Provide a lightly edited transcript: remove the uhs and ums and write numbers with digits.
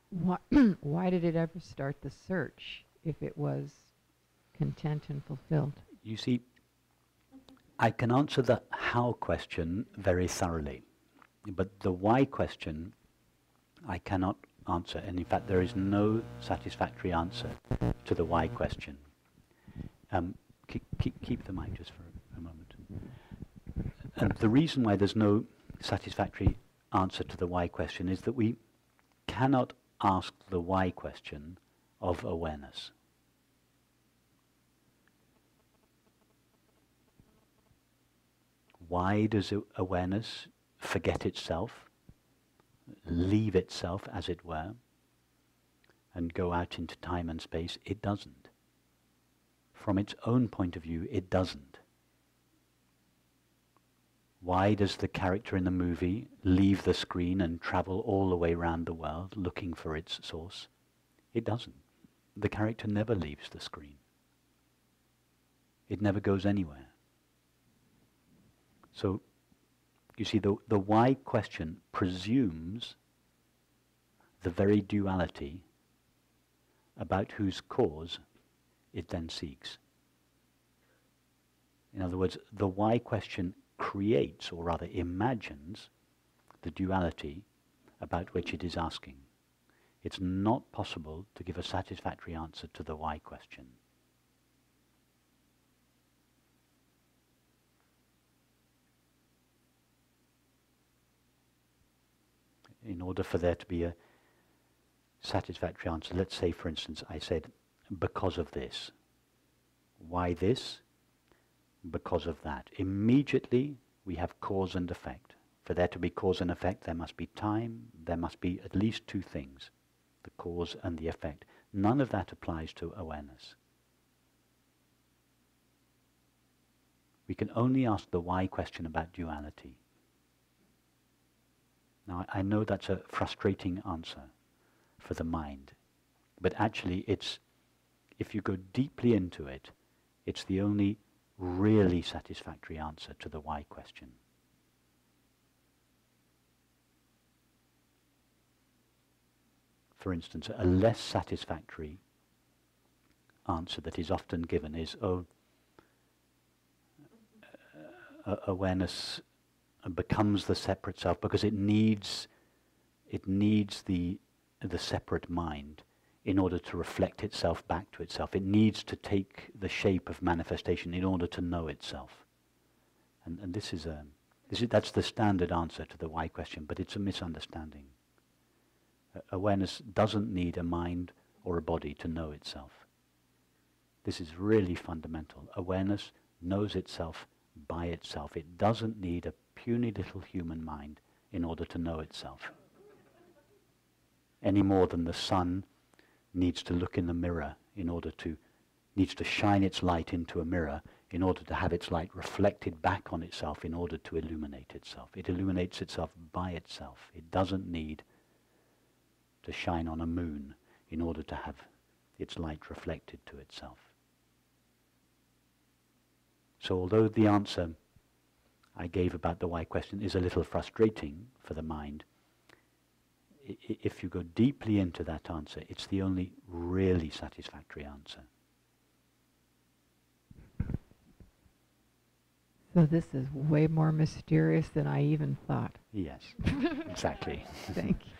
Why, why did it ever start the search if it was content and fulfilled? You see, I can answer the how question very thoroughly, but the why question I cannot answer, and in fact there is no satisfactory answer to the why question. Keep the mic just for a moment. And the reason why there's no satisfactory answer to the why question is that we cannot ask the why question of awareness. Why does awareness forget itself, leave itself, as it were, and go out into time and space? It doesn't. From its own point of view, it doesn't. Why does the character in the movie leave the screen and travel all the way around the world looking for its source? It doesn't. The character never leaves the screen. It never goes anywhere. So, you see, the why question presumes the very duality about whose cause it then seeks. In other words, the why question creates, or rather imagines, the duality about which it is asking. It's not possible to give a satisfactory answer to the why question. In order for there to be a satisfactory answer, let's say, for instance, I said, because of this. Why this? Because of that. Immediately we have cause and effect. For there to be cause and effect, there must be time, there must be at least two things, the cause and the effect. None of that applies to awareness. We can only ask the why question about duality. Now, I know that's a frustrating answer for the mind, but actually it's, if you go deeply into it, it's the only really satisfactory answer to the why question. For instance, a less satisfactory answer that is often given is, awareness becomes the separate self because it needs the separate mind in order to reflect itself back to itself. It needs to take the shape of manifestation in order to know itself. And that's the standard answer to the why question, but it's a misunderstanding. Awareness doesn't need a mind or a body to know itself. This is really fundamental. Awareness knows itself by itself. It doesn't need a puny little human mind in order to know itself. Any more than the sun needs to look in the mirror needs to shine its light into a mirror in order to have its light reflected back on itself in order to illuminate itself. It illuminates itself by itself. It doesn't need to shine on a moon in order to have its light reflected to itself. So although the answer I gave about the why question is a little frustrating for the mind, if you go deeply into that answer, it's the only really satisfactory answer. So this is way more mysterious than I even thought. Yes, exactly. Thank you.